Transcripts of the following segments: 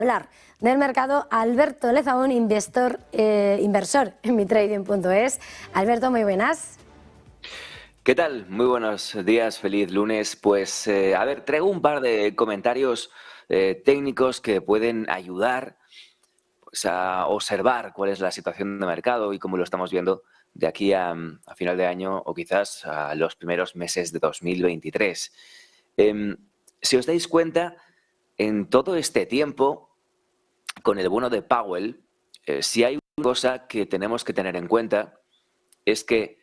Hablar del mercado, Alberto Lezaun, inversor en mitrading.es. Alberto, muy buenas. ¿Qué tal? Muy buenos días, feliz lunes. Pues a ver, traigo un par de comentarios técnicos que pueden ayudar pues, a observar cuál es la situación de mercado y cómo lo estamos viendo de aquí a final de año o quizás a los primeros meses de 2023. Si os dais cuenta, en todo este tiempo, con el bono de Powell, si hay una cosa que tenemos que tener en cuenta es que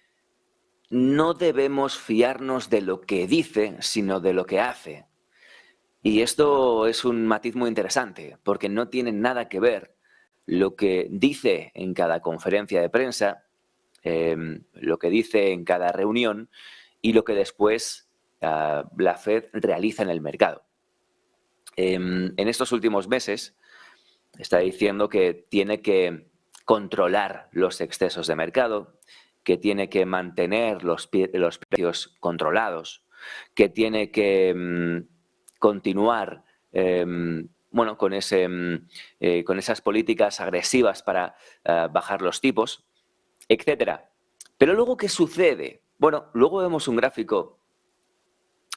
no debemos fiarnos de lo que dice, sino de lo que hace. Y esto es un matiz muy interesante, porque no tiene nada que ver lo que dice en cada conferencia de prensa, lo que dice en cada reunión y lo que después la Fed realiza en el mercado. En estos últimos meses está diciendo que tiene que controlar los excesos de mercado, que tiene que mantener los precios controlados, que tiene que continuar bueno, con esas políticas agresivas para bajar los tipos, etcétera. Pero luego, ¿qué sucede? Bueno, luego vemos un gráfico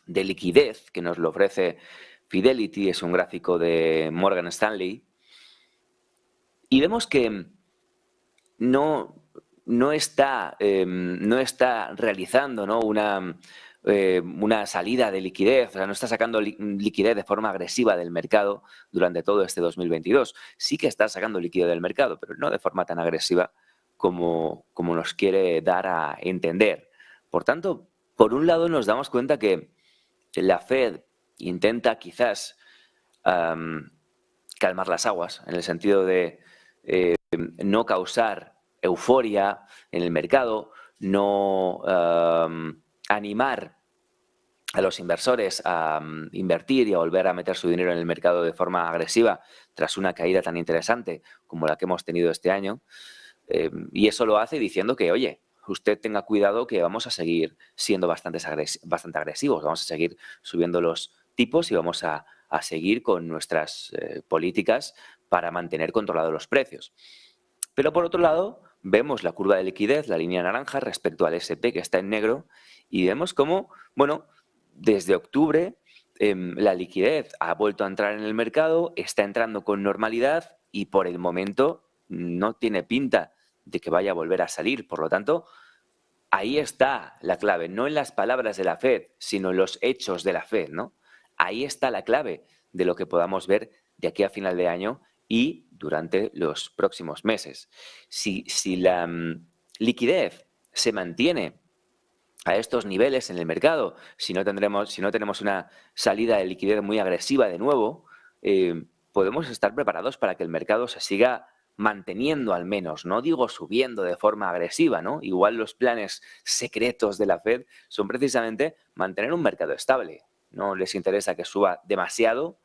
de liquidez que nos lo ofrece Fidelity, es un gráfico de Morgan Stanley, y vemos que no está realizando, ¿no?, una salida de liquidez, o sea, no está sacando liquidez de forma agresiva del mercado durante todo este 2022. Sí que está sacando liquidez del mercado, pero no de forma tan agresiva como nos quiere dar a entender. Por tanto, por un lado nos damos cuenta que la Fed intenta quizás calmar las aguas, en el sentido de no causar euforia en el mercado, no animar a los inversores a invertir y a volver a meter su dinero en el mercado de forma agresiva tras una caída tan interesante como la que hemos tenido este año. Y eso lo hace diciendo que, oye, usted tenga cuidado que vamos a seguir siendo bastante agresivos, vamos a seguir subiendo los tipos y vamos a seguir con nuestras políticas para mantener controlados los precios. Pero por otro lado, vemos la curva de liquidez, la línea naranja, respecto al S&P que está en negro, y vemos cómo, bueno, desde octubre la liquidez ha vuelto a entrar en el mercado, está entrando con normalidad y por el momento no tiene pinta de que vaya a volver a salir. Por lo tanto, ahí está la clave, no en las palabras de la Fed, sino en los hechos de la Fed, ¿no? Ahí está la clave de lo que podamos ver de aquí a final de año y durante los próximos meses. Si la liquidez se mantiene a estos niveles en el mercado, si no tenemos una salida de liquidez muy agresiva de nuevo, podemos estar preparados para que el mercado se siga manteniendo al menos, no digo subiendo de forma agresiva, ¿no? Igual los planes secretos de la Fed son precisamente mantener un mercado estable. No les interesa que suba demasiado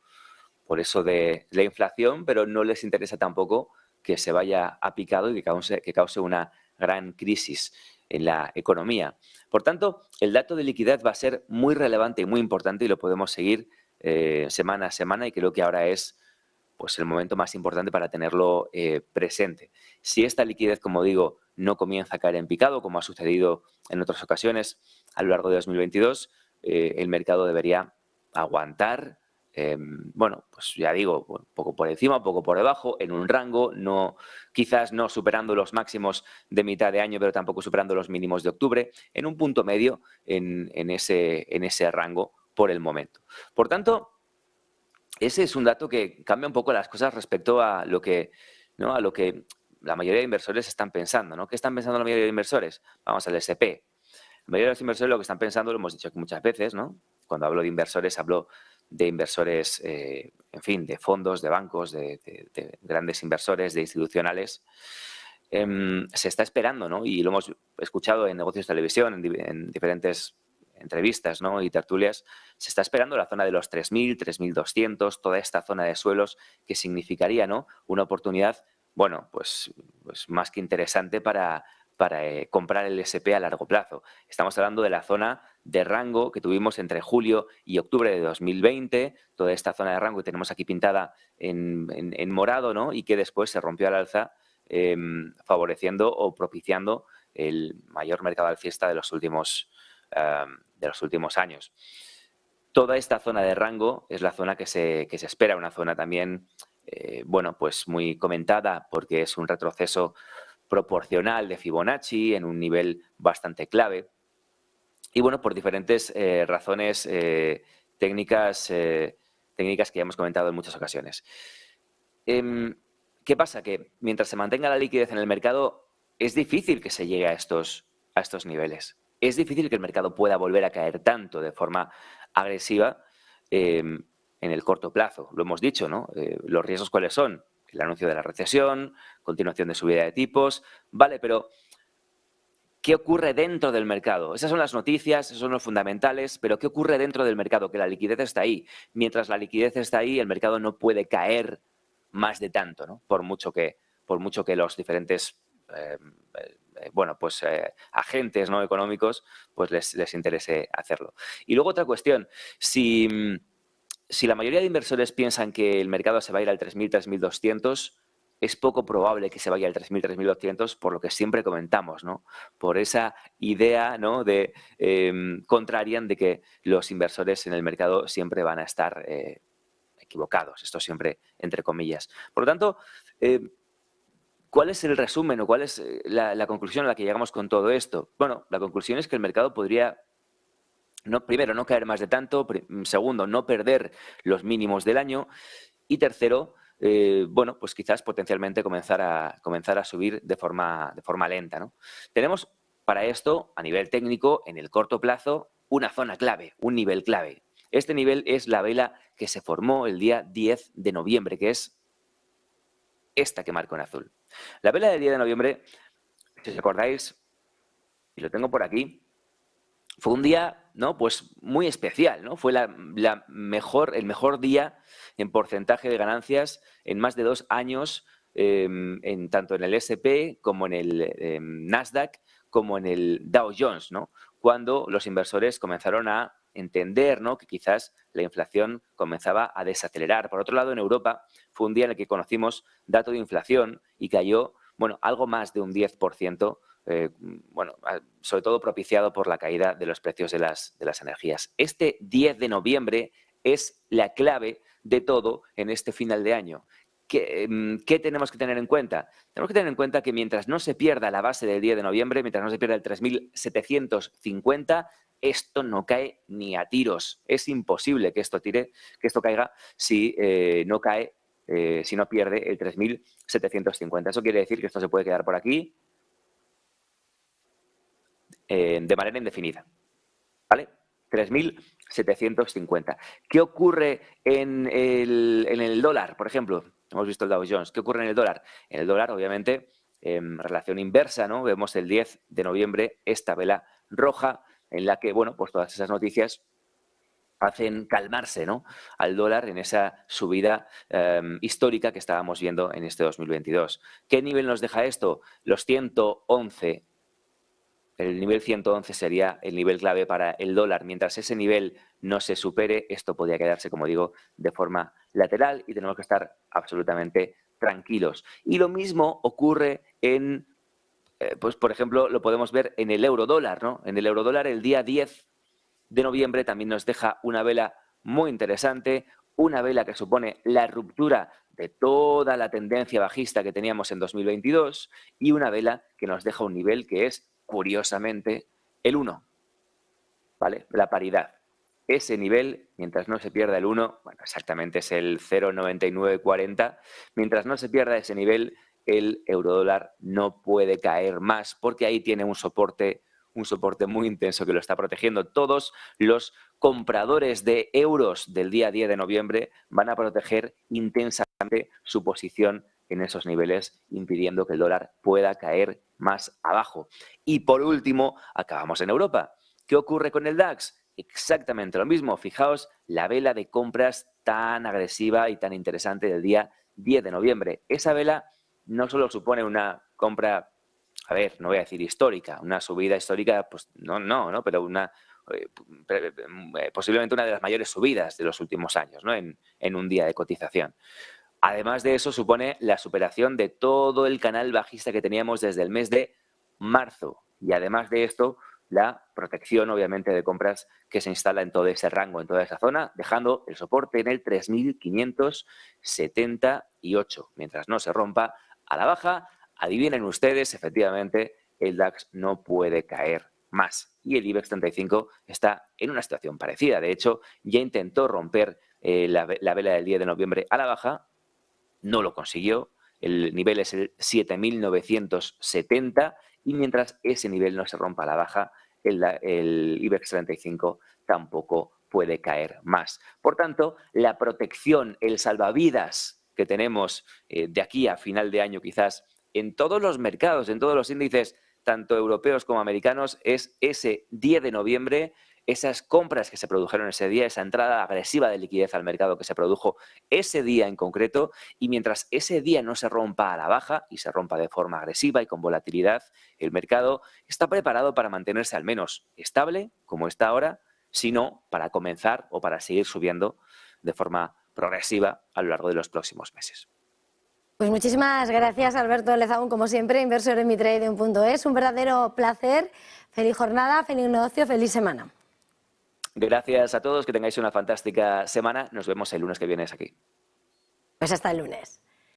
por eso de la inflación, pero no les interesa tampoco que se vaya a picado y que cause una gran crisis en la economía. Por tanto, el dato de liquidez va a ser muy relevante y muy importante y lo podemos seguir semana a semana, y creo que ahora es pues el momento más importante para tenerlo presente. Si esta liquidez, como digo, no comienza a caer en picado, como ha sucedido en otras ocasiones a lo largo de 2022, el mercado debería aguantar, bueno, pues ya digo, un poco por encima, un poco por debajo, en un rango, quizás no superando los máximos de mitad de año, pero tampoco superando los mínimos de octubre, en un punto medio en ese rango por el momento. Por tanto, ese es un dato que cambia un poco las cosas respecto a lo que, ¿no?, a lo que la mayoría de inversores están pensando, ¿no? ¿Qué están pensando la mayoría de inversores? Vamos al S&P. La mayoría de los inversores lo que están pensando, lo hemos dicho aquí muchas veces, ¿no? Cuando hablo de inversores, hablo de inversores, en fin, de fondos, de bancos, de grandes inversores, de institucionales. Se está esperando, ¿no? Y lo hemos escuchado en Negocios Televisión, en diferentes entrevistas, ¿no?, y tertulias, se está esperando la zona de los 3.000, 3.200, toda esta zona de suelos que significaría, ¿no?, una oportunidad, bueno, pues más que interesante para para comprar el SP a largo plazo. Estamos hablando de la zona de rango que tuvimos entre julio y octubre de 2020, toda esta zona de rango que tenemos aquí pintada en morado, ¿no? Y que después se rompió al alza, favoreciendo o propiciando el mayor mercado alcista de los últimos años. Toda esta zona de rango es la zona que se espera, una zona también, bueno, pues muy comentada porque es un retroceso proporcional de Fibonacci en un nivel bastante clave. Y bueno, por diferentes razones técnicas que ya hemos comentado en muchas ocasiones. ¿Qué pasa? Que mientras se mantenga la liquidez en el mercado, es difícil que se llegue a estos niveles. Es difícil que el mercado pueda volver a caer tanto de forma agresiva en el corto plazo. Lo hemos dicho, ¿no? Los riesgos, ¿cuáles son? El anuncio de la recesión, continuación de subida de tipos. Vale, pero ¿qué ocurre dentro del mercado? Esas son las noticias, esos son los fundamentales, pero ¿qué ocurre dentro del mercado? Que la liquidez está ahí. Mientras la liquidez está ahí, el mercado no puede caer más de tanto, ¿no? Por mucho que los diferentes agentes, ¿no?, económicos pues les interese hacerlo. Y luego otra cuestión, si la mayoría de inversores piensan que el mercado se va a ir al 3.000, 3.200, es poco probable que se vaya al 3.000, 3.200, por lo que siempre comentamos, ¿no? Por esa idea, ¿no?, de contrarian de que los inversores en el mercado siempre van a estar equivocados. Esto siempre entre comillas. Por lo tanto, ¿cuál es el resumen o cuál es la conclusión a la que llegamos con todo esto? Bueno, la conclusión es que el mercado podría, primero, no caer más de tanto. Segundo, no perder los mínimos del año. Y tercero, bueno, pues quizás potencialmente comenzar a subir de forma lenta, ¿no? Tenemos para esto, a nivel técnico, en el corto plazo, una zona clave, un nivel clave. Este nivel es la vela que se formó el día 10 de noviembre, que es esta que marco en azul. La vela del 10 de noviembre, si os acordáis, y lo tengo por aquí, fue un día, ¿no?, pues muy especial, ¿no? Fue el mejor día en porcentaje de ganancias en más de 2 años, tanto en el S&P como en el Nasdaq, como en el Dow Jones, ¿no? Cuando los inversores comenzaron a entender, ¿no?, que quizás la inflación comenzaba a desacelerar. Por otro lado, en Europa fue un día en el que conocimos dato de inflación y cayó, bueno, algo más de un 10%, sobre todo propiciado por la caída de los precios de las energías. Este 10 de noviembre es la clave de todo en este final de año. ¿Qué tenemos que tener en cuenta? Tenemos que tener en cuenta que mientras no se pierda la base del 10 de noviembre, mientras no se pierda el 3.750, esto no cae ni a tiros. Es imposible que esto caiga si no pierde el 3.750. Eso quiere decir que esto se puede quedar por aquí de manera indefinida, ¿vale? 3.750. ¿Qué ocurre en el dólar, por ejemplo? Hemos visto el Dow Jones. ¿Qué ocurre en el dólar? En el dólar, obviamente, relación inversa, ¿no? Vemos el 10 de noviembre esta vela roja en la que, bueno, pues todas esas noticias hacen calmarse, ¿no?, al dólar en esa subida histórica que estábamos viendo en este 2022. ¿Qué nivel nos deja esto? Los 111. El nivel 111 sería el nivel clave para el dólar. Mientras ese nivel no se supere, esto podría quedarse, como digo, de forma lateral y tenemos que estar absolutamente tranquilos. Y lo mismo ocurre pues por ejemplo, lo podemos ver en el euro-dólar, ¿no? En el euro-dólar el día 10 de noviembre también nos deja una vela muy interesante, una vela que supone la ruptura de toda la tendencia bajista que teníamos en 2022 y una vela que nos deja un nivel que es, curiosamente, el 1, ¿vale? La paridad. Ese nivel, mientras no se pierda el 1, bueno, exactamente es el 0,9940, mientras no se pierda ese nivel, el eurodólar no puede caer más porque ahí tiene un soporte muy intenso que lo está protegiendo. Todos los compradores de euros del día 10 de noviembre van a proteger intensamente su posición en esos niveles, impidiendo que el dólar pueda caer más abajo. Y por último, acabamos en Europa. ¿Qué ocurre con el DAX? Exactamente lo mismo. Fijaos la vela de compras tan agresiva y tan interesante del día 10 de noviembre. Esa vela no solo supone una compra a ver, no voy a decir histórica, una subida histórica, pues no, pero una posiblemente una de las mayores subidas de los últimos años, ¿no? en un día de cotización. Además de eso, supone la superación de todo el canal bajista que teníamos desde el mes de marzo. Y además de esto, la protección, obviamente, de compras que se instala en todo ese rango, en toda esa zona, dejando el soporte en el 3.578. Mientras no se rompa a la baja, adivinen ustedes, efectivamente, el DAX no puede caer más. Y el IBEX 35 está en una situación parecida. De hecho, ya intentó romper la vela del 10 de noviembre a la baja, no lo consiguió. El nivel es el 7.970 y mientras ese nivel no se rompa a la baja, el IBEX 35 tampoco puede caer más. Por tanto, la protección, el salvavidas que tenemos de aquí a final de año quizás en todos los mercados, en todos los índices, tanto europeos como americanos, es ese 10 de noviembre, esas compras que se produjeron ese día, esa entrada agresiva de liquidez al mercado que se produjo ese día en concreto, y mientras ese día no se rompa a la baja y se rompa de forma agresiva y con volatilidad, el mercado está preparado para mantenerse al menos estable, como está ahora, sino para comenzar o para seguir subiendo de forma progresiva a lo largo de los próximos meses. Pues muchísimas gracias, Alberto Lezaun, como siempre, inversor en mitrading.es. Un verdadero placer. Feliz jornada, feliz negocio, feliz semana. Gracias a todos, que tengáis una fantástica semana. Nos vemos el lunes que viene aquí. Pues hasta el lunes.